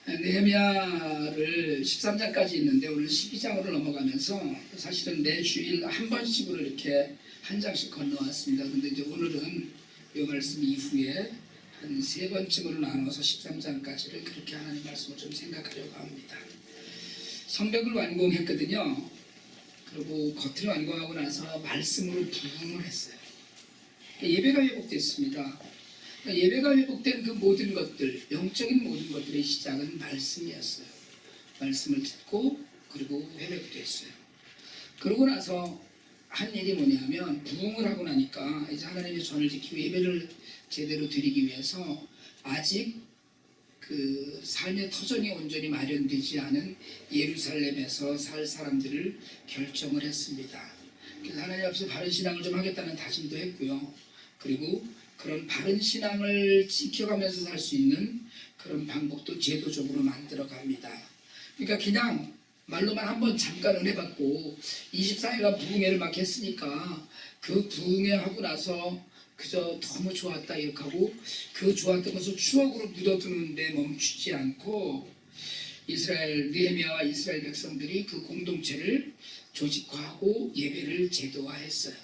느헤미야를 13장까지 있는데 오늘 12장으로 넘어가면서 사실은 매 주일 한 번씩으로 이렇게 한 장씩 건너왔습니다. 그런데 이제 오늘은 이 말씀 이후에 한 세 번쯤으로 나눠서 13장까지를 그렇게 하나님 말씀을 좀 생각하려고 합니다. 성벽을 완공했거든요. 그리고 겉을 완공하고 나서 말씀으로 부흥을 했어요. 예배가 회복됐습니다. 예배가 회복된 그 모든 것들, 영적인 모든 것들의 시작은 말씀이었어요. 말씀을 듣고 그리고 회복됐어요. 그러고 나서 한 일이 뭐냐면 부흥을 하고 나니까 이제 하나님의 전을 지키고 예배를 제대로 드리기 위해서 아직 그 삶의 터전이 온전히 마련되지 않은 예루살렘에서 살 사람들을 결정을 했습니다. 그래서 하나님 앞에서 바른 신앙을 좀 하겠다는 다짐도 했고요. 그리고 그런 바른 신앙을 지켜가면서 살 수 있는 그런 방법도 제도적으로 만들어 갑니다. 그러니까 그냥 말로만 한번 잠깐 은혜 받고 24일간 부흥회를 막 했으니까 그 부흥회 하고 나서 그저 너무 좋았다 이렇게 하고 그 좋았던 것을 추억으로 묻어두는데 멈추지 않고 이스라엘 느헤미야와 이스라엘 백성들이 그 공동체를 조직화하고 예배를 제도화했어요.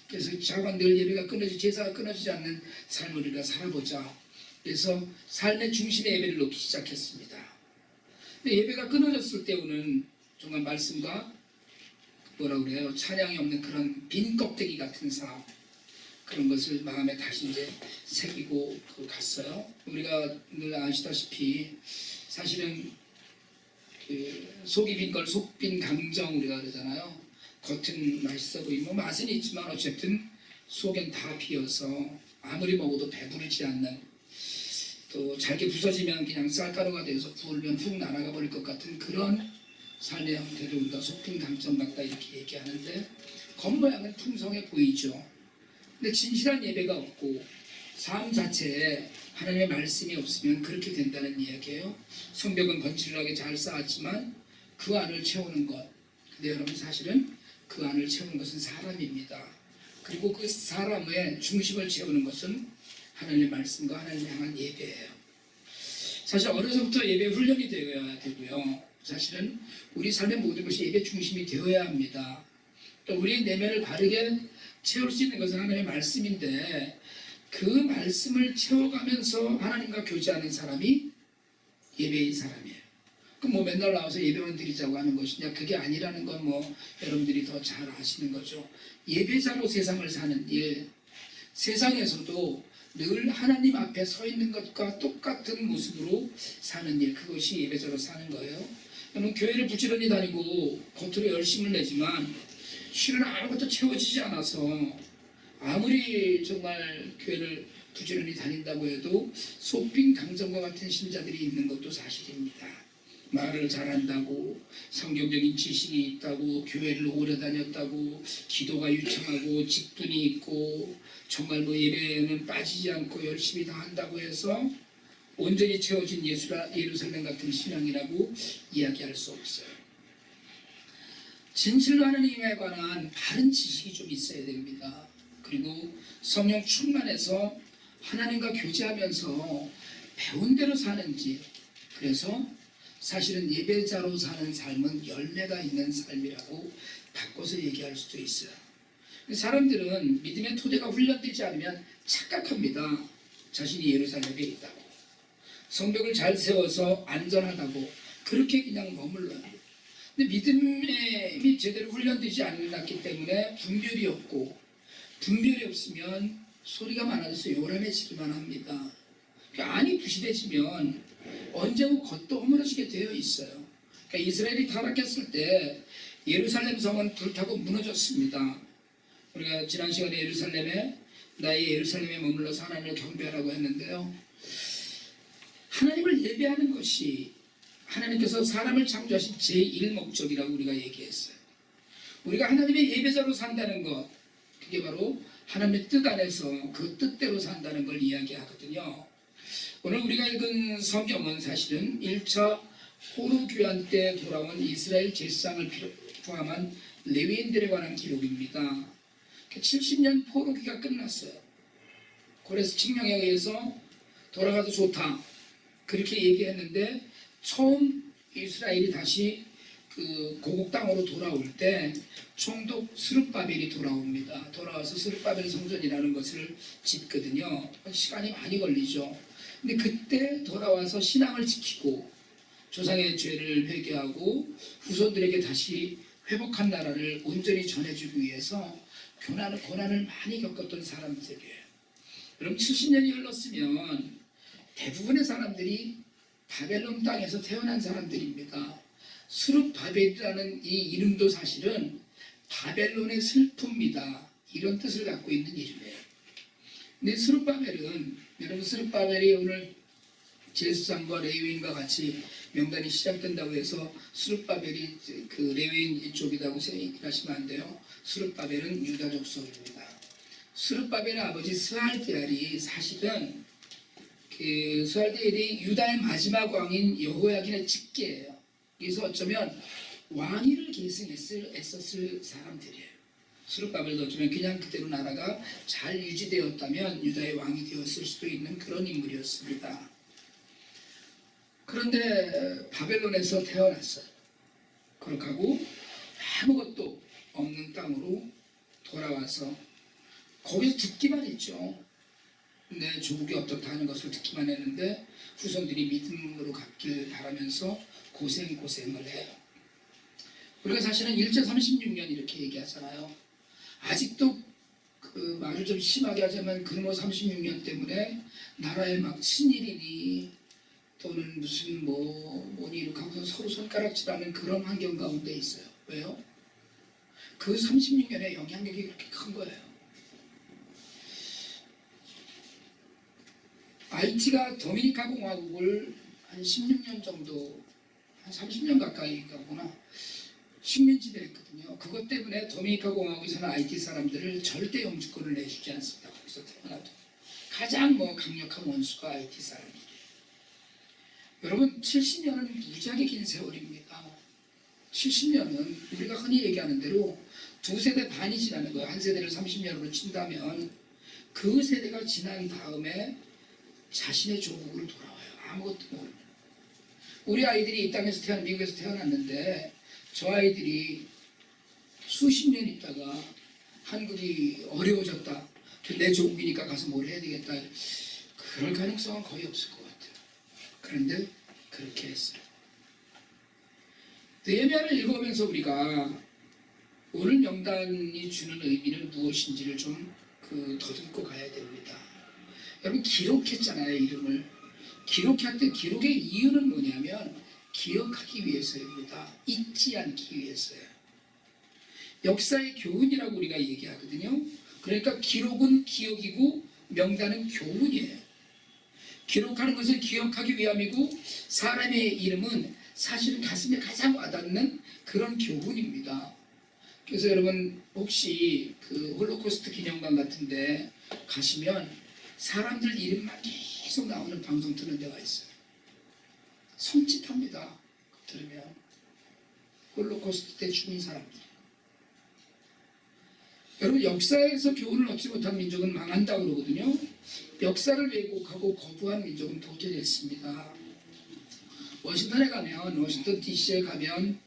그래서 자관 늘 예배가 끊어지지 제사가 끊어지지 않는 삶을 우리가 살아보자. 그래서 삶의 중심에 예배를 놓기 시작했습니다. 근데 예배가 끊어졌을 때 오는 정말 말씀과 뭐라 그래요? 찬양이 없는 그런 빈 껍데기 같은 삶, 그런 것을 마음에 다시 이제 새기고 갔어요. 우리가 늘 아시다시피 사실은 그 속이 빈 걸 속빈 강정 우리가 그러잖아요. 겉은 맛있어 보이면 맛은 있지만 어쨌든 속엔 다 비어서 아무리 먹어도 배부르지 않는, 또 잘게 부서지면 그냥 쌀가루가 돼서 부으면 훅 날아가 버릴 것 같은 그런 삶의 형태를 우리가 속빈 강정 같다 이렇게 얘기하는데 겉모양은 풍성해 보이죠. 근데 진실한 예배가 없고 삶 자체에 하나님의 말씀이 없으면 그렇게 된다는 이야기예요. 성벽은 건실하게 잘 쌓았지만 그 안을 채우는 것, 근데 여러분 사실은 그 안을 채우는 것은 사람입니다. 그리고 그 사람의 중심을 채우는 것은 하나님의 말씀과 하나님을 향한 예배예요. 사실 어려서부터 예배 훈련이 되어야 되고요. 사실은 우리 삶의 모든 것이 예배 중심이 되어야 합니다. 또 우리 내면을 바르게 채울 수 있는 것은 하나님의 말씀인데 그 말씀을 채워가면서 하나님과 교제하는 사람이 예배의 사람이에요. 그럼 뭐 맨날 나와서 예배만 드리자고 하는 것이냐? 그게 아니라는 건 뭐 여러분들이 더 잘 아시는 거죠. 예배자로 세상을 사는 일, 세상에서도 늘 하나님 앞에 서 있는 것과 똑같은 모습으로 사는 일, 그것이 예배자로 사는 거예요. 여러분 교회를 부지런히 다니고 겉으로 열심을 내지만 실은 아무것도 채워지지 않아서 아무리 정말 교회를 부지런히 다닌다고 해도 속빈 강정과 같은 신자들이 있는 것도 사실입니다. 말을 잘한다고, 성경적인 지식이 있다고, 교회를 오래 다녔다고, 기도가 유창하고 직분이 있고 정말 뭐 예배에는 빠지지 않고 열심히 다 한다고 해서 온전히 채워진 예루살렘 같은 신앙이라고 이야기할 수 없어요. 진실로 하나님에 관한 바른 지식이 좀 있어야 됩니다. 그리고 성령 충만해서 하나님과 교제하면서 배운 대로 사는지, 그래서 사실은 예배자로 사는 삶은 열매가 있는 삶이라고 바꿔서 얘기할 수도 있어요. 사람들은 믿음의 토대가 훈련되지 않으면 착각합니다. 자신이 예루살렘에 있다고, 성벽을 잘 세워서 안전하다고 그렇게 그냥 머물러요. 근데 믿음이 제대로 훈련되지 않았기 때문에 분별이 없고, 분별이 없으면 소리가 많아져서 요란해지기만 합니다. 그러니까 안이 부실해지면 언제고 겉도 허물어지게 되어 있어요. 그러니까 이스라엘이 타락했을 때 예루살렘 성은 불타고 무너졌습니다. 우리가 지난 시간에 예루살렘에, 나의 예루살렘에 머물러서 하나님을 경배하라고 했는데요. 하나님을 예배하는 것이 하나님께서 사람을 창조하신 제1목적이라고 우리가 얘기했어요. 우리가 하나님의 예배자로 산다는 것, 그게 바로 하나님의 뜻 안에서 그 뜻대로 산다는 걸 이야기하거든요. 오늘 우리가 읽은 성경은 사실은 1차 포로 귀환 때 돌아온 이스라엘 제사장을 포함한 레위인들에 관한 기록입니다. 70년 포로기가 끝났어요. 고레스 칙령에 의해서 돌아가도 좋다 그렇게 얘기했는데 처음 이스라엘이 다시 그 고국 땅으로 돌아올 때 총독 스룹바벨이 돌아옵니다. 돌아와서 스룹바벨 성전이라는 것을 짓거든요. 시간이 많이 걸리죠. 근데 그때 돌아와서 신앙을 지키고 조상의 죄를 회개하고 후손들에게 다시 회복한 나라를 온전히 전해주기 위해서 고난을 많이 겪었던 사람들이에요. 여러분 70년이 흘렀으면 대부분의 사람들이 바벨론 땅에서 태어난 사람들입니다. 스룹바벨이라는 이 이름도 사실은 바벨론의 슬픔이다 이런 뜻을 갖고 있는 이름이에요. 근데 스룹바벨은 여러분 스룹바벨이 오늘 제사장과 레위인과 같이 명단이 시작된다고 해서 스룹바벨이 그 레위인 쪽이라고 생각하시면 안 돼요. 스룹바벨은 유다 족속입니다. 스룹바벨의 아버지 스알디엘이 사실은 그 스알디엘이 유다의 마지막 왕인 여호야긴의 직계예요. 그래서 어쩌면 왕위를 계승했었을 사람들이에요. 스룹바벨도 어쩌면 그냥 그대로 나라가 잘 유지되었다면 유다의 왕이 되었을 수도 있는 그런 인물이었습니다. 그런데 바벨론에서 태어났어요. 그렇게 하고 아무것도 없는 땅으로 돌아와서 거기서 듣기만 했죠. 내 조국이 어떻다 하는 것을 듣기만 했는데 후손들이 믿음으로 갔길 바라면서 고생을 해요. 우리가 사실은 1제 36년 이렇게 얘기하잖아요. 아직도 그 말을 좀 심하게 하자면 근무 36년 때문에 나라에 막 친일이니 또는 무슨 뭐니 이렇게 하고서 서로 손가락질하는 그런 환경 가운데 있어요. 왜요? 그 36년의 영향력이 그렇게 큰 거예요. 아이티가 도미니카 공화국을 한 16년 정도, 한 30년 가까이 가구나 식민지 됐거든요. 그것 때문에 도미니카 공화국에서는 아이티 사람들을 절대 영주권을 내주지 않습니다. 거기서 태어나도 가장 강력한 원수가 아이티 사람들이에요. 여러분 70년은 무지하게 긴 세월입니다. 70년은 우리가 흔히 얘기하는 대로 두 세대 반이 지나는 거예요. 한 세대를 30년으로 친다면 그 세대가 지난 다음에 자신의 조국으로 돌아와요. 아무것도 모르는. 우리 아이들이 이 땅에서 미국에서 태어났는데 저 아이들이 수십 년 있다가 한국이 어려워졌다. 내 조국이니까 가서 뭘 해야 되겠다. 그럴 가능성은 거의 없을 것 같아요. 그런데 그렇게 했어요. 느헤미야를 읽으면서 우리가 오늘 명단이 주는 의미는 무엇인지를 좀 더듬고 가야 됩니다. 여러분 기록했잖아요. 이름을 기록할 때 기록의 이유는 뭐냐면 기억하기 위해서입니다. 잊지 않기 위해서요. 역사의 교훈이라고 우리가 얘기하거든요. 그러니까 기록은 기억이고 명단은 교훈이에요. 기록하는 것을 기억하기 위함이고 사람의 이름은 사실 가슴에 가장 와닿는 그런 교훈입니다. 그래서 여러분 혹시 그 홀로코스트 기념관 같은데 가시면 사람들 이름만 계속 나오는 방송 듣는 데가 있어요. 섬찟합니다. 들으면 홀로코스트 때 죽은 사람들. 여러분 역사에서 교훈을 얻지 못한 민족은 망한다고 그러거든요. 역사를 왜곡하고 거부한 민족은 도태됐습니다. 워싱턴 DC에 가면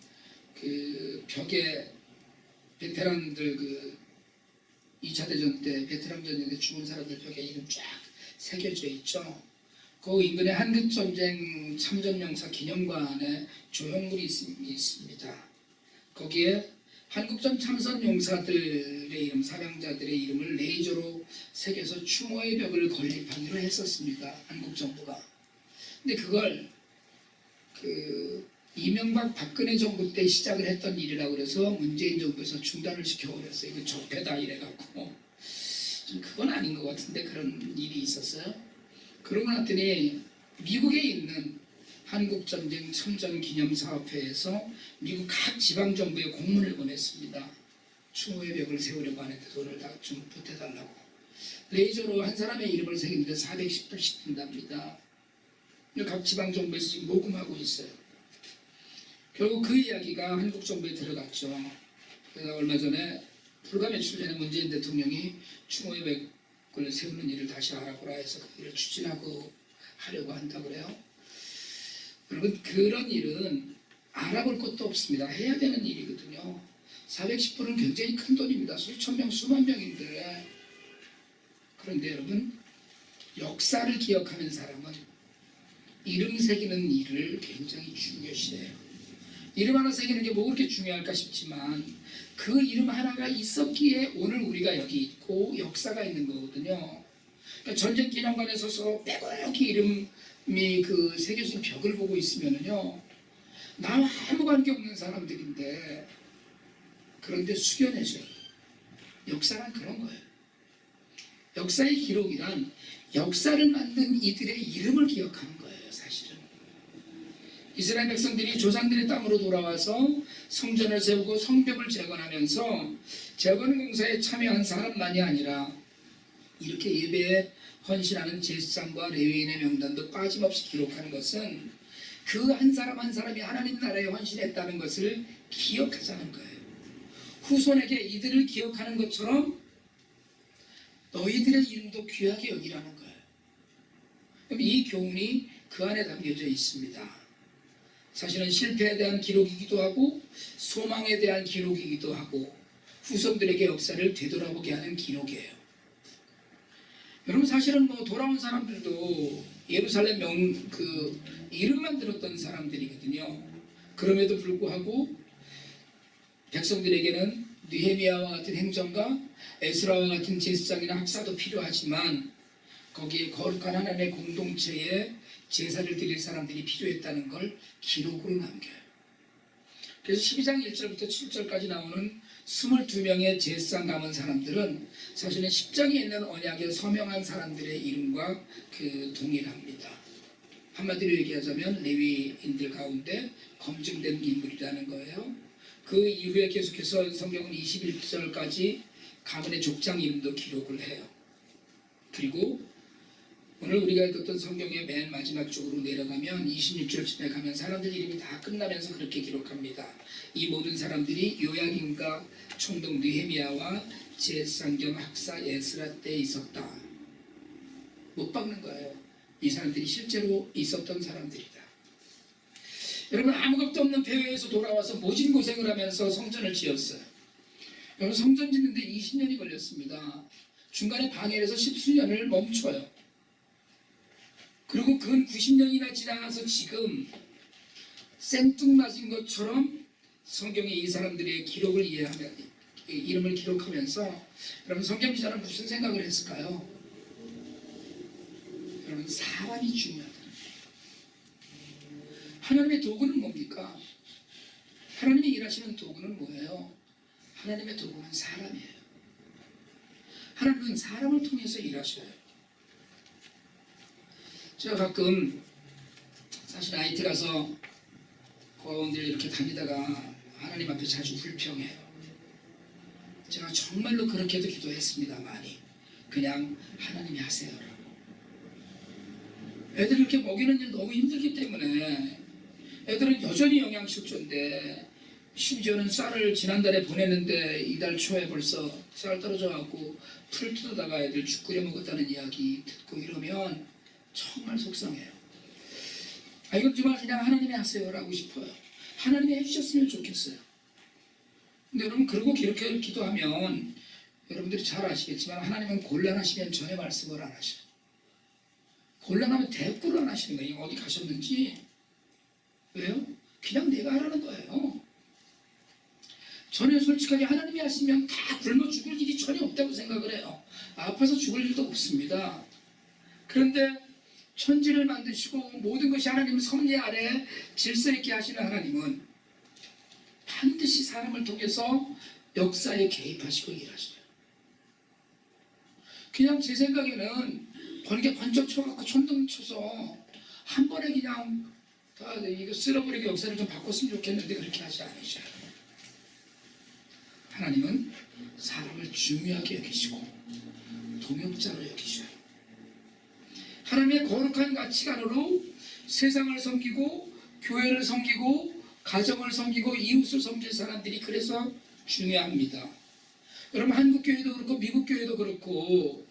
그 벽에 베테랑들 그 2차 대전 때 베트남 전쟁 때 죽은 사람들 벽에 이름 쫙 새겨져 있죠. 그 인근에 한국전쟁 참전용사 기념관에 조형물이 있습니다. 거기에 한국전 참전 용사들의 이름, 사병자들의 이름을 레이저로 새겨서 추모의 벽을 건립하기로 했었습니다. 한국 정부가. 근데 그걸 이명박 박근혜 정부 때 시작을 했던 일이라고 그래서 문재인 정부에서 중단을 시켜버렸어요. 이거 적폐다 이래갖고. 좀 그건 아닌 것 같은데 그런 일이 있었어요. 그러고 났더니 미국에 있는 한국전쟁 참전기념사업회에서 미국 각 지방정부에 공문을 보냈습니다. 추모의 벽을 세우려고 하는데 돈을 다 좀 보태달라고. 레이저로 한 사람의 이름을 새기는데 410불씩 든답니다. 각 지방정부에서 지금 모금하고 있어요. 결국 그 이야기가 한국 정부에 들어갔죠. 그래서 얼마 전에 불과 며칠 전에 문재인 대통령이 추모의 벽을 세우는 일을 다시 알아보라 해서 그 일을 추진하고 하려고 한다고 그래요. 여러분 그런 일은 알아볼 것도 없습니다. 해야 되는 일이거든요. 410불은 굉장히 큰 돈입니다. 수천 명, 수만 명인데. 그런데 여러분 역사를 기억하는 사람은 이름 새기는 일을 굉장히 중요시해요. 이름 하나 새기는 게 뭐 그렇게 중요할까 싶지만 그 이름 하나가 있었기에 오늘 우리가 여기 있고 역사가 있는 거거든요. 그러니까 전쟁 기념관에 서서 빼곡히 이름이 그 새겨진 벽을 보고 있으면요, 나와 아무 관계 없는 사람들인데 그런데 숙연해져요. 역사란 그런 거예요. 역사의 기록이란 역사를 만든 이들의 이름을 기억하는 거예요. 사실은 이스라엘 백성들이 조상들의 땅으로 돌아와서 성전을 세우고 성벽을 재건하면서 재건 공사에 참여한 사람만이 아니라 이렇게 예배에 헌신하는 제사장과 레위인의 명단도 빠짐없이 기록하는 것은 그 한 사람 한 사람이 하나님 나라에 헌신했다는 것을 기억하자는 거예요. 후손에게 이들을 기억하는 것처럼 너희들의 이름도 귀하게 여기라는 거예요. 그럼 이 교훈이 그 안에 담겨져 있습니다. 사실은 실패에 대한 기록이기도 하고 소망에 대한 기록이기도 하고 후손들에게 역사를 되돌아보게 하는 기록이에요. 여러분 사실은 뭐 돌아온 사람들도 예루살렘 그 이름만 들었던 사람들이거든요. 그럼에도 불구하고 백성들에게는 느헤미야와 같은 행정가, 에스라와 같은 제사장이나 학사도 필요하지만 거기에 거룩한 하나님의 공동체에 제사를 드릴 사람들이 필요했다는 걸 기록으로 남겨요. 그래서 12장 1절부터 7절까지 나오는 22명의 제사장 남은 사람들은 사실은 10장에 있는 언약에 서명한 사람들의 이름과 그 동일합니다. 한마디로 얘기하자면 레위인들 가운데 검증된 인물이라는 거예요. 그 이후에 계속해서 성경은 21절까지 가문의 족장 이름도 기록을 해요. 그리고 오늘 우리가 읽었던 성경의 맨 마지막 쪽으로 내려가면 26절쯤에 가면 사람들 이름이 다 끝나면서 그렇게 기록합니다. 이 모든 사람들이 요야김과 총독 느헤미야와 제사장 겸 학사 에스라 때에 있었다. 못 박는 거예요. 이 사람들이 실제로 있었던 사람들이다. 여러분 아무것도 없는 폐허에서 돌아와서 모진 고생을 하면서 성전을 지었어요. 여러분 성전 짓는데 20년이 걸렸습니다. 중간에 방해해서 10수년을 멈춰요. 그리고 근 90년이나 지나서 지금 생뚱맞은 것처럼 성경에 이 사람들의 기록을 이해하며 이름을 기록하면서 여러분 성경 기자는 무슨 생각을 했을까요? 여러분 사람이 중요하다. 하나님의 도구는 뭡니까? 하나님이 일하시는 도구는 뭐예요? 하나님의 도구는 사람이에요. 하나님은 사람을 통해서 일하셔요. 제가 가끔 사실 IT 가서 고아원들 이렇게 다니다가 하나님 앞에 자주 불평해요. 제가 정말로 그렇게도 기도했습니다. 많이. 그냥 하나님이 하세요라고. 애들 이렇게 먹이는 일 너무 힘들기 때문에 애들은 여전히 영양실조인데 심지어는 쌀을 지난달에 보냈는데 이달 초에 벌써 쌀 떨어져 갖고 풀 뜯어다가 애들 죽 끓여 먹었다는 이야기 듣고 이러면 정말 속상해요. 이건 정말 그냥 하나님이 하세요라고 싶어요. 하나님이 해주셨으면 좋겠어요. 근데 여러분 그러고 그렇게 기도하면 여러분들이 잘 아시겠지만 하나님은 곤란하시면 전혀 말씀을 안 하셔요. 곤란하면 대꾸를 안 하시는 거예요. 어디 가셨는지. 왜요? 그냥 내가 하라는 거예요. 전혀 솔직하게 하나님이 하시면 다 굶어 죽을 일이 전혀 없다고 생각을 해요. 아파서 죽을 일도 없습니다. 그런데 천지를 만드시고 모든 것이 하나님 섭리 아래 질서 있게 하시는 하나님은 반드시 사람을 통해서 역사에 개입하시고 일하셔요. 그냥 제 생각에는 번개 번쩍 쳐갖고 천둥 쳐서 한 번에 그냥 다 이거 쓸어버리고 역사를 좀 바꿨으면 좋겠는데 그렇게 하지 않으셔요. 하나님은 사람을 중요하게 여기시고 동역자로 여기셔요. 하나님의 거룩한 가치관으로 세상을 섬기고 교회를 섬기고 가정을 섬기고 이웃을 섬길 사람들이 그래서 중요합니다. 여러분 한국 교회도 그렇고 미국 교회도 그렇고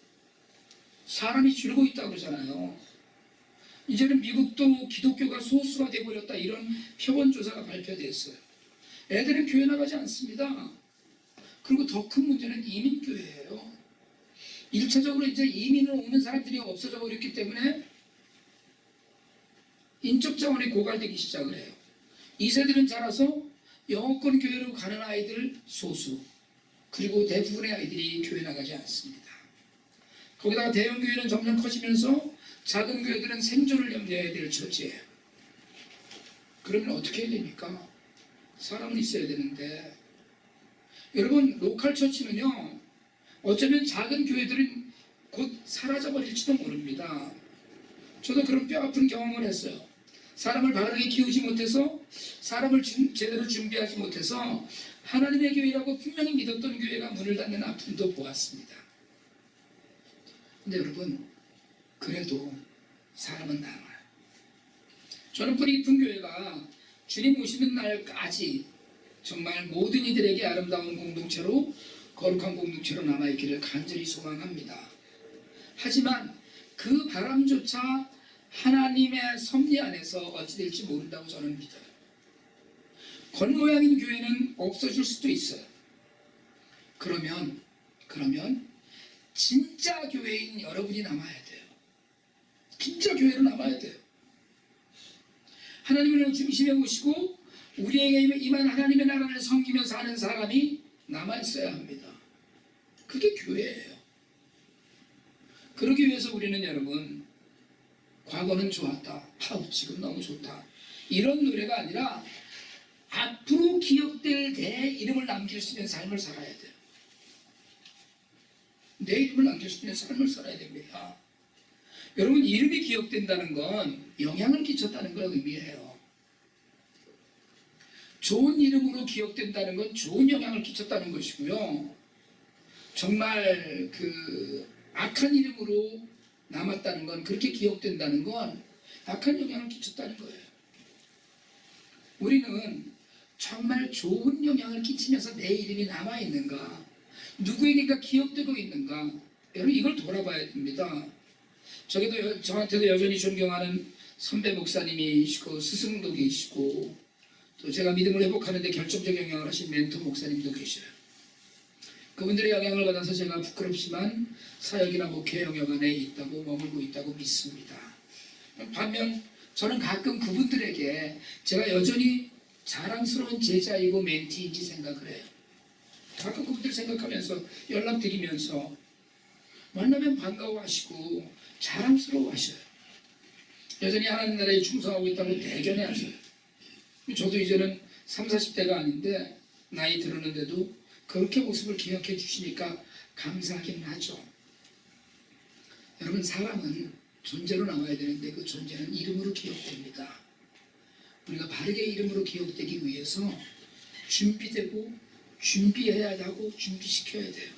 사람이 줄고 있다고 그러잖아요. 이제는 미국도 기독교가 소수가 되어버렸다, 이런 표본조사가 발표됐어요. 애들은 교회 나가지 않습니다. 그리고 더 큰 문제는 이민교회예요. 1차적으로 이제 이민을 오는 사람들이 없어져 버렸기 때문에 인적 자원이 고갈되기 시작을 해요. 2세들은 자라서 영어권 교회로 가는 아이들 소수, 그리고 대부분의 아이들이 교회 나가지 않습니다. 거기다가 대형 교회는 점점 커지면서 작은 교회들은 생존을 염려해야 될 처지예요. 그러면 어떻게 해야 됩니까? 사람은 있어야 되는데, 여러분, 로컬 처치는요, 어쩌면 작은 교회들은 곧 사라져버릴지도 모릅니다. 저도 그런 뼈아픈 경험을 했어요. 사람을 바르게 키우지 못해서, 사람을 제대로 준비하지 못해서 하나님의 교회라고 분명히 믿었던 교회가 문을 닫는 아픔도 보았습니다. 근데 여러분, 그래도 사람은 남아요. 저는 뿌리 깊은 교회가 주님 오시는 날까지 정말 모든 이들에게 아름다운 공동체로, 거룩한 공동체로 남아있기를 간절히 소망합니다. 하지만 그 바람조차 하나님의 섭리 안에서 어찌 될지 모른다고 저는 믿어요. 겉모양인 교회는 없어질 수도 있어요. 그러면 진짜 교회인 여러분이 남아야 돼요. 진짜 교회로 남아야 돼요. 하나님을 중심에 모시고 우리에게 임한 하나님의 나라를 섬기며 사는 사람이 남아있어야 합니다. 그게 교회예요. 그러기 위해서 우리는 여러분, 과거는 좋았다, 지금 너무 좋다, 이런 노래가 아니라 앞으로 기억될 내 이름을 남길 수 있는 삶을 살아야 돼요. 내 이름을 남길 수 있는 삶을 살아야 됩니다. 여러분, 이름이 기억된다는 건 영향을 끼쳤다는 걸 의미해요. 좋은 이름으로 기억된다는 건 좋은 영향을 끼쳤다는 것이고요. 정말 악한 이름으로 남았다는 건, 그렇게 기억된다는 건 악한 영향을 끼쳤다는 거예요. 우리는 정말 좋은 영향을 끼치면서 내 이름이 남아있는가, 누구에게가 기억되고 있는가, 여러분 이걸 돌아봐야 됩니다. 저한테도 여전히 존경하는 선배 목사님이시고 스승도 계시고, 또 제가 믿음을 회복하는 데 결정적 영향을 하신 멘토 목사님도 계셔요. 그분들의 영향을 받아서 제가 부끄럽지만 사역이나 목회 영역 안에 있다고, 머물고 있다고 믿습니다. 반면 저는 가끔 그분들에게 제가 여전히 자랑스러운 제자이고 멘티인지 생각을 해요. 가끔 그분들 생각하면서 연락드리면서 만나면 반가워하시고 자랑스러워하셔요. 여전히 하나님 나라에 충성하고 있다고 대견해 하셔요. 저도 이제는 30, 40대가 아닌데 나이 들었는데도 그렇게 모습을 기억해 주시니까 감사하긴 하죠. 여러분, 사람은 존재로 나와야 되는데 그 존재는 이름으로 기억됩니다. 우리가 바르게 이름으로 기억되기 위해서 준비되고 준비해야 하고 준비시켜야 돼요.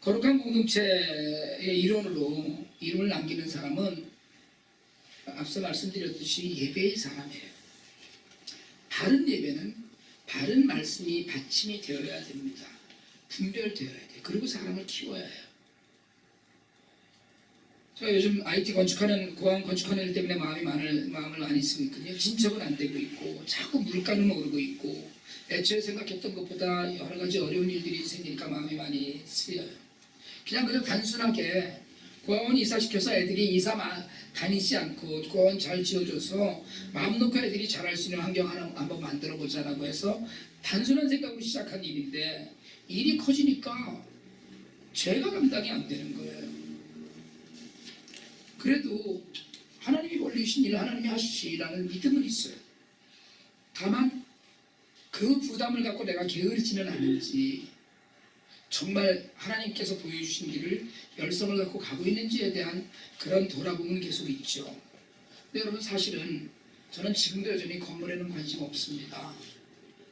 거룩한 공동체의 일원으로 이름을 남기는 사람은 앞서 말씀드렸듯이 예배의 사람이에요. 바른 예배는 바른 말씀이 받침이 되어야 됩니다. 분별되어야 돼요. 그리고 사람을 키워야 해요. 제가 요즘 IT 건축하는, 고항 건축하는 일 때문에 마음을 많이 쓰고 있거든요. 진척은 안 되고 있고, 자꾸 물가는 오르고 있고, 애초에 생각했던 것보다 여러 가지 어려운 일들이 생기니까 마음이 많이 쓰여요. 그냥 단순하게 고아원 이사시켜서 애들이 이사 다니지 않고 고아원 잘 지어줘서 마음 놓고 애들이 잘할 수 있는 환경 하나 한번 만들어 보자라고 해서 단순한 생각으로 시작한 일인데, 일이 커지니까 제가 감당이 안 되는 거예요. 그래도 하나님이 벌리신 일을 하나님이 하시라는 믿음은 있어요. 다만 그 부담을 갖고 내가 게으르지는 않은지, 정말 하나님께서 보여주신 길을 열성을 갖고 가고 있는지에 대한 그런 돌아보면 계속 있죠. 근데 여러분, 사실은 저는 지금도 여전히 건물에는 관심 없습니다.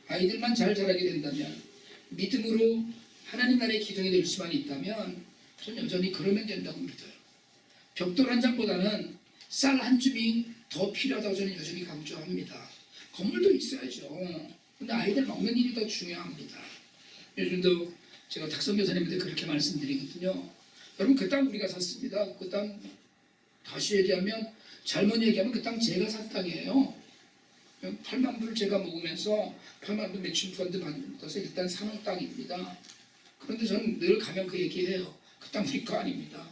아이들만 잘 자라게 된다면, 믿음으로 하나님 나라의 기둥이 될 수만 있다면 저는 여전히 그러면 된다고 믿어요. 벽돌 한 장보다는 쌀 한 줌이 더 필요하다고 저는 여전히 강조합니다. 건물도 있어야죠. 근데 아이들 먹는 일이 더 중요합니다. 요즘도 제가 탁성교사님한테 그렇게 말씀드리거든요. 여러분, 그 땅 우리가 샀습니다. 그 땅 다시 얘기하면 잘못 얘기하면 그 땅 제가 산 땅이에요. 8만 불 제가 먹으면서 8만 불 매출 펀드 받아서 일단 사는 땅입니다. 그런데 저는 늘 가면 그 얘기해요. 그 땅 우리 거 아닙니다.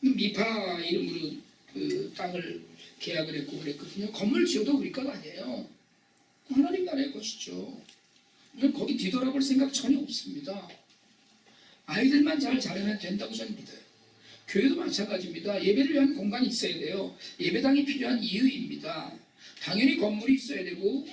미파 이름으로 그 땅을 계약을 했고 그랬거든요. 건물 지어도 우리 것 아니에요. 하나님 나라의 것이죠. 거기 뒤돌아볼 생각 전혀 없습니다. 아이들만 잘 자라면 된다고 저는 믿어요. 교회도 마찬가지입니다. 예배를 위한 공간이 있어야 돼요. 예배당이 필요한 이유입니다. 당연히 건물이 있어야 되고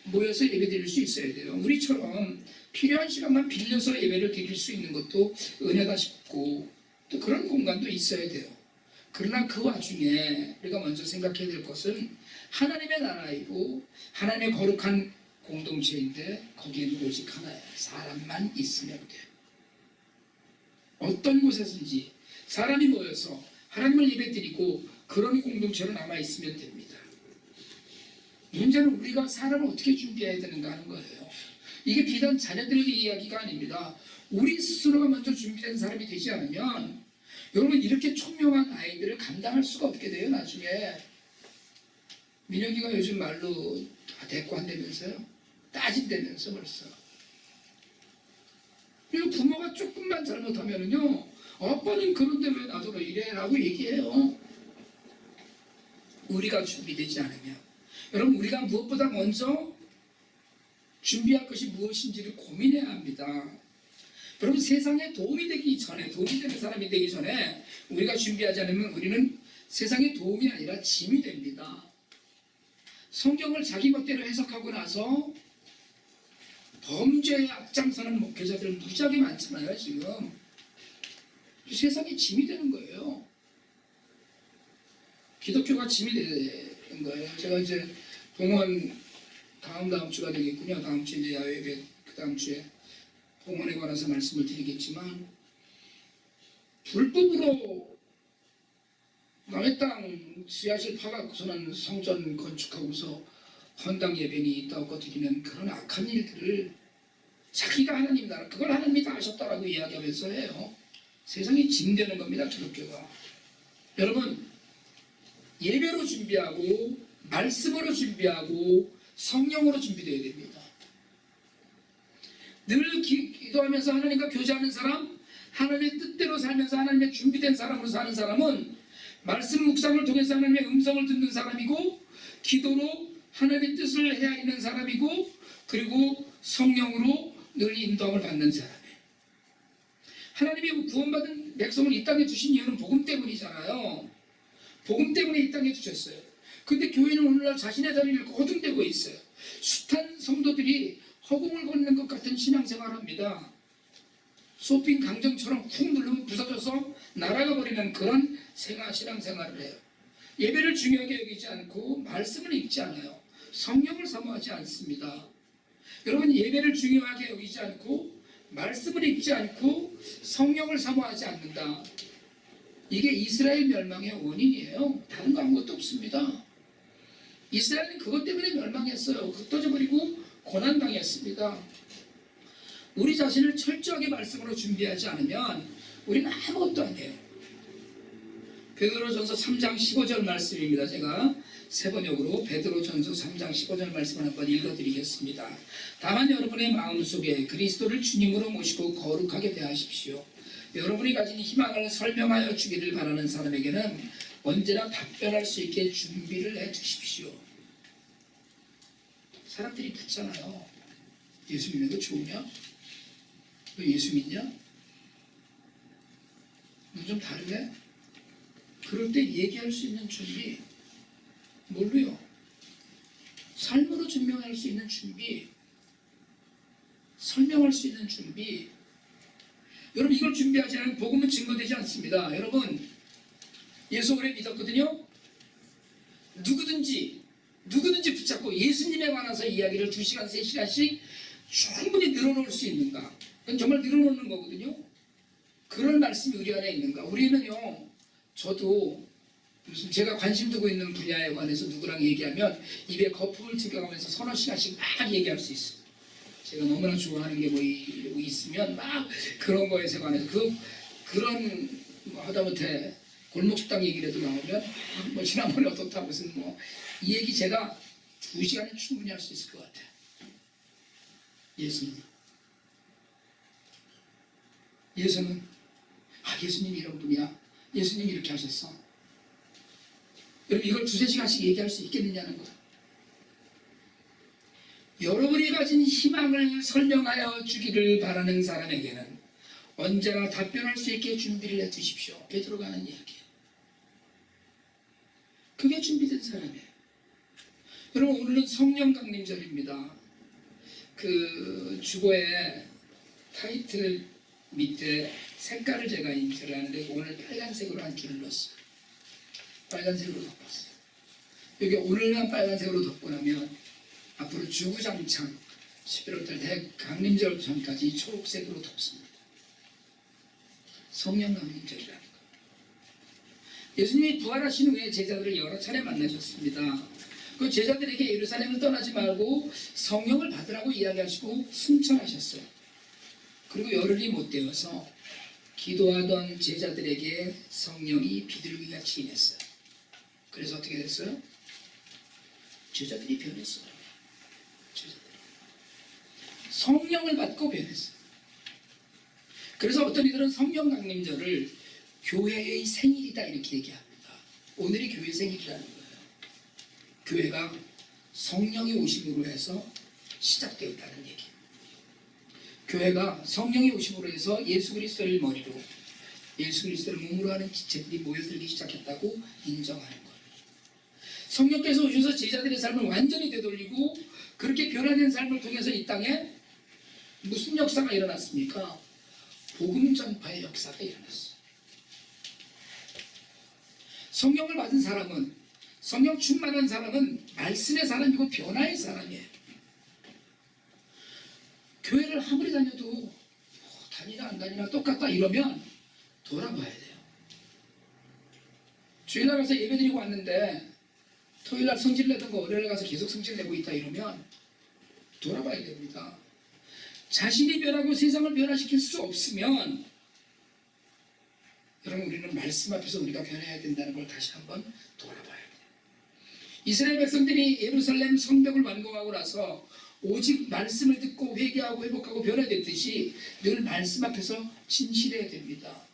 모여서 예배 드릴 수 있어야 돼요. 우리처럼 필요한 시간만 빌려서 예배를 드릴 수 있는 것도 은혜다 싶고 또 그런 공간도 있어야 돼요. 그러나 그 와중에 우리가 먼저 생각해야 될 것은 하나님의 나라이고 하나님의 거룩한 공동체인데 거기에는 오직 하나예요. 사람만 있으면 돼요. 어떤 곳에서든지 사람이 모여서 하나님을 예배드리고 그런 공동체로 남아있으면 됩니다. 문제는 우리가 사람을 어떻게 준비해야 되는가 하는 거예요. 이게 비단 자녀들의 이야기가 아닙니다. 우리 스스로가 먼저 준비된 사람이 되지 않으면 여러분 이렇게 총명한 아이들을 감당할 수가 없게 돼요. 나중에 민혁이가 요즘 말로 다 대꾸한다면서요. 따진다면서 벌써. 그리고 부모가 조금만 잘못하면요 아빠는 그런데 왜 나더러 이래? 라고 얘기해요. 우리가 준비되지 않으면 여러분 우리가 무엇보다 먼저 준비할 것이 무엇인지를 고민해야 합니다. 여러분 세상에 도움이 되기 전에 도움이 되는 사람이 되기 전에 우리가 준비하지 않으면 우리는 세상에 도움이 아니라 짐이 됩니다. 성경을 자기 멋대로 해석하고 나서 범죄에 앞장서는 목회자들 무지하게 많잖아요. 지금 세상에 짐이 되는 거예요. 기독교가 짐이 되는 거예요. 제가 이제 봉헌 다음 주가 되겠군요. 다음 주에 이제 야외 예배 그 다음 주에 봉헌에 관해서 말씀을 드리겠지만 불법으로 남의 땅 지하실 파갖고서는 성전 건축하고서 헌당 예배니 있다고 드리는 그런 악한 일들을 자기가 하나님 나라 그걸 하나님이 다 하셨다라고 이야기하면서 해요. 세상이 짐되는 겁니다. 기독교가. 여러분 예배로 준비하고 말씀으로 준비하고 성령으로 준비되어야 됩니다. 늘 기도하면서 하나님과 교제하는 사람, 하나님의 뜻대로 살면서 하나님의 준비된 사람으로 사는 사람은 말씀 묵상을 통해서 하나님의 음성을 듣는 사람이고 기도로 하나님의 뜻을 해야 있는 사람이고 그리고 성령으로 늘 인도함을 받는 사람이에요. 하나님이 구원받은 백성을 이 땅에 두신 이유는 복음 때문이잖아요. 복음 때문에 이 땅에 두셨어요. 근데 교회는 오늘날 자신의 자리를 거둔대고 있어요. 숱한 성도들이 허공을 걷는 것 같은 신앙생활을 합니다. 쇼핑 강정처럼 쿵 누르면 부서져서 날아가 버리는 그런 신앙생활을 해요. 예배를 중요하게 여기지 않고 말씀을 읽지 않아요. 성령을 사모하지 않습니다. 여러분 예배를 중요하게 여기지 않고 말씀을 읽지 않고 성령을 사모하지 않는다. 이게 이스라엘 멸망의 원인이에요. 다른 거 아무것도 없습니다. 이스라엘은 그것 때문에 멸망했어요. 흩어져버리고 고난당했습니다. 우리 자신을 철저하게 말씀으로 준비하지 않으면 우리는 아무것도 아니에요. 베드로전서 3장 15절 말씀입니다. 제가 세 번역으로 베드로전서 3장 15절 말씀을 한번 읽어드리겠습니다. 다만 여러분의 마음속에 그리스도를 주님으로 모시고 거룩하게 대하십시오. 여러분이 가진 희망을 설명하여 주기를 바라는 사람에게는 언제나 답변할 수 있게 준비를 해두십시오. 사람들이 묻잖아요. 예수 믿는 거 좋으냐? 너 예수 믿냐? 너 좀 다르네? 그럴 때 얘기할 수 있는 준비 뭘로요? 삶으로 증명할 수 있는 준비, 설명할 수 있는 준비. 여러분 이걸 준비하지 않으면 복음은 증거되지 않습니다. 여러분 예수 오래 믿었거든요. 누구든지 붙잡고 예수님에 관해서 이야기를 2시간, 3시간씩 충분히 늘어놓을 수 있는가? 그건 정말 늘어놓는 거거든요. 그런 말씀이 우리 안에 있는가? 우리는요, 저도 무슨 제가 관심 두고 있는 분야에 관해서 누구랑 얘기하면 입에 거품을 튀겨가면서 서너 시간씩 막 얘기할 수 있어요. 제가 너무나 좋아하는 게 뭐 있으면 막 그런 거에 관해서 그런 뭐 하다못해 골목식당 얘기라도 나오면 뭐 지난번에 어떻다 무슨 뭐 이 얘기 제가 2시간에 충분히 할 수 있을 것 같아요. 예수는 예수님이 이런 분이야. 예수님이 이렇게 하셨어. 여러분 이걸 2~3시간씩 얘기할 수 있겠느냐는 거예요. 여러분이 가진 희망을 설명하여 주기를 바라는 사람에게는 언제나 답변할 수 있게 준비를 해두십시오. 베드로가 하는 이야기예요. 그게 준비된 사람이에요. 여러분 오늘은 성령 강림절입니다. 그 주보에 타이틀 밑에 색깔을 제가 인쇄를 하는데 오늘 빨간색으로 한 줄을 넣었어요. 빨간색으로 덮었어요. 여기 오늘만 빨간색으로 덮고 나면 앞으로 주구장창 11월달 대강림절 전까지 초록색으로 덮습니다. 성령 강림절이라는 거예요. 예수님이 부활하신 후에 제자들을 여러 차례 만나셨습니다. 그 제자들에게 예루살렘을 떠나지 말고 성령을 받으라고 이야기하시고 승천하셨어요. 그리고 열흘이 못 되어서 기도하던 제자들에게 성령이 비둘기같이 임했어요. 그래서 어떻게 됐어요? 제자들이 변했어요. 성령을 받고 변했어요. 그래서 어떤 이들은 성령 강림절을 교회의 생일이다 이렇게 얘기합니다. 오늘이 교회 생일이라는 거예요. 교회가 성령이 오심으로 해서 시작되었다는 얘기. 교회가 성령이 오심으로 해서 예수 그리스도를 머리로 예수 그리스도를 몸으로 하는 지체들이 모여들기 시작했다고 인정하는 거예요. 성령께서 오셔서 제자들의 삶을 완전히 되돌리고 그렇게 변화된 삶을 통해서 이 땅에 무슨 역사가 일어났습니까? 복음 전파의 역사가 일어났어요. 성령을 받은 사람은, 성령 충만한 사람은 말씀의 사람이고 변화의 사람이에요. 교회를 아무리 다녀도 다니나 안 다니나 똑같다 이러면 돌아봐야 돼요. 주일날 가서 예배드리고 왔는데 토요일날 성질 내던 거 월요일날 가서 계속 성질 내고 있다 이러면 돌아봐야 됩니다. 자신이 변하고 세상을 변화시킬 수 없으면 여러분 우리는 말씀 앞에서 우리가 변해야 된다는 걸 다시 한번 돌아봐야 돼요. 이스라엘 백성들이 예루살렘 성벽을 완공하고 나서 오직 말씀을 듣고 회개하고 회복하고 변화됐듯이 늘 말씀 앞에서 진실해야 됩니다.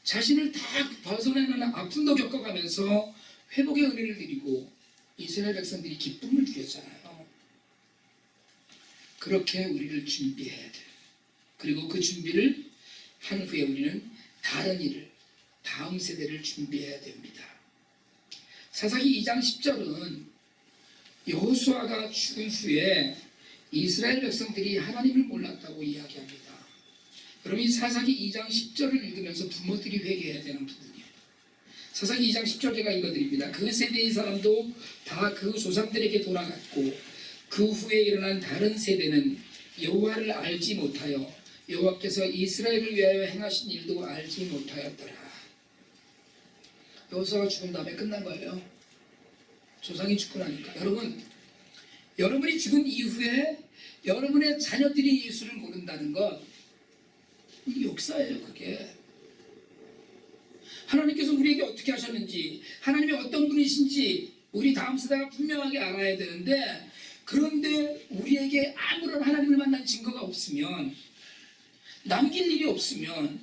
자신을 다 벗어내는 아픔도 겪어가면서 회복의 은혜를 드리고 이스라엘 백성들이 기쁨을 누렸잖아요. 그렇게 우리를 준비해야 돼요. 그리고 그 준비를 한 후에 우리는 다른 일을, 다음 세대를 준비해야 됩니다. 사사기 2장 10절은 여호수아가 죽은 후에 이스라엘 백성들이 하나님을 몰랐다고 이야기합니다. 여러분 이 사사기 2장 10절을 읽으면서 부모들이 회개해야 되는 부분이에요. 사사기 2장 10절 제가 읽어드립니다. 그 세대의 사람도 다 그 조상들에게 돌아갔고 그 후에 일어난 다른 세대는 여호와를 알지 못하여 여호와께서 이스라엘을 위하여 행하신 일도 알지 못하였더라. 여호수아가 죽은 다음에 끝난 거예요. 조상이 죽고 나니까. 여러분이 죽은 이후에 여러분의 자녀들이 예수를 모른다는 것, 이게 역사예요. 그게 하나님께서 우리에게 어떻게 하셨는지, 하나님이 어떤 분이신지 우리 다음 세대가 분명하게 알아야 되는데, 그런데 우리에게 아무런 하나님을 만난 증거가 없으면, 남길 일이 없으면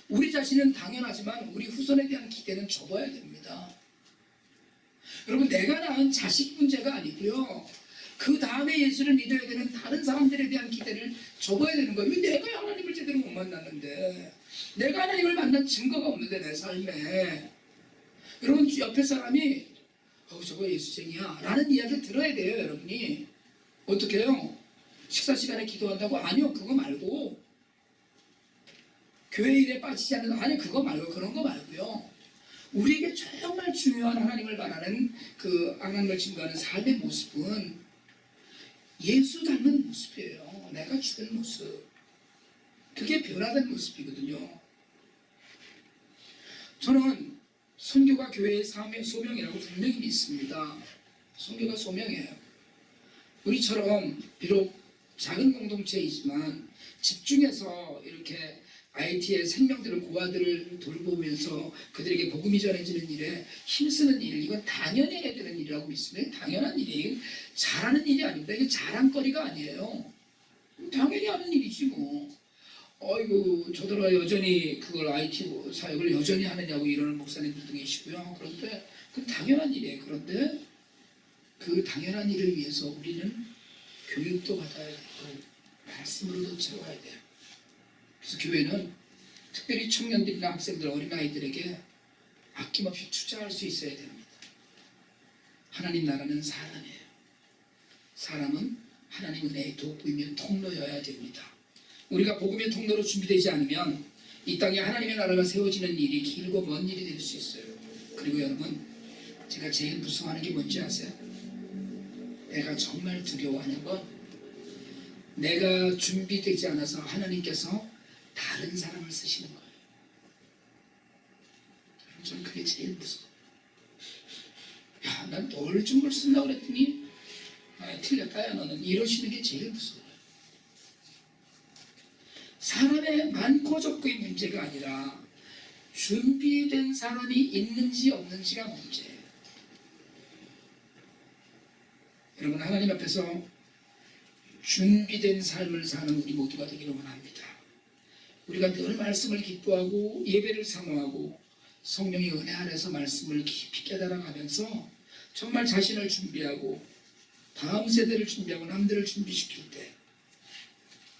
우리 자신은 당연하지만 우리 후손에 대한 기대는 접어야 됩니다. 여러분 내가 낳은 자식 문제가 아니고요, 그 다음에 예수를 믿어야 되는 다른 사람들에 대한 기대를 접어야 되는 거예요. 왜 내가 하나님을 제대로 못 만났는데, 내가 하나님을 만난 증거가 없는데 내 삶에. 여러분 옆에 사람이 저거 예수쟁이야 라는 이야기를 들어야 돼요. 여러분이 어떻게 해요? 식사 시간에 기도한다고? 아니요, 그거 말고. 교회 일에 빠지지 않는, 아니 그거 말고, 그런 거 말고요, 우리에게 정말 중요한 하나님을 바라는 그 하나님을 증거하는 삶의 모습은 예수 닮은 모습이에요. 내가 죽은 모습, 그게 변화된 모습이거든요. 저는 선교가 교회의 소명이라고 분명히 믿습니다. 선교가 소명이에요. 우리처럼 비록 작은 공동체이지만 집중해서 이렇게 IT의 생명들을 고아들을 돌보면서 그들에게 복음이 전해지는 일에 힘쓰는 일, 이건 당연히 해야 되는 일이라고 믿습니다. 당연한 일이에요. 잘하는 일이 아닙니다. 이게 자랑거리가 아니에요. 당연히 하는 일이지 뭐. 어이구 저더러 여전히 그걸 IT 사역을 여전히 하느냐고 이러는 목사님들도 계시고요. 그런데 그 당연한 일이에요. 그런데 그 당연한 일을 위해서 우리는 교육도 받아야 되고 말씀으로도 채워야 돼요. 그래서 교회는 특별히 청년들이나 학생들, 어린아이들에게 아낌없이 투자할 수 있어야 됩니다. 하나님 나라는 사람이에요. 사람은 하나님 은혜의 돋보이며 통로여야 됩니다. 우리가 복음의 통로로 준비되지 않으면 이 땅에 하나님의 나라가 세워지는 일이 길고 먼 일이 될 수 있어요. 그리고 여러분, 제가 제일 무서워하는 게 뭔지 아세요? 내가 정말 두려워하는 건 내가 준비되지 않아서 하나님께서 다른 사람을 쓰시는 거예요. 저는 그게 제일 무서워요. 야, 난 널 좀 뭘 쓴다고 그랬더니 틀렸다 야 너는, 이러시는 게 제일 무서워요. 사람의 많고 적고의 문제가 아니라 준비된 사람이 있는지 없는지가 문제예요. 여러분, 하나님 앞에서 준비된 삶을 사는 우리 모두가 되기를 원합니다. 우리가 늘 말씀을 기뻐하고 예배를 사모하고 성령의 은혜 안에서 말씀을 깊이 깨달아가면서 정말 자신을 준비하고 다음 세대를 준비하고 남들을 준비시킬 때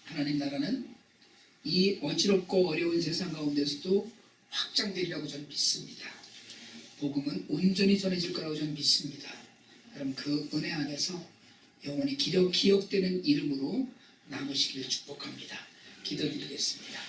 하나님 나라는 이 어지럽고 어려운 세상 가운데서도 확장되리라고 저는 믿습니다. 복음은 온전히 전해질 거라고 저는 믿습니다. 여러분, 그 은혜 안에서 영원히 기억되는 이름으로 남으시길 축복합니다. 기도드리겠습니다.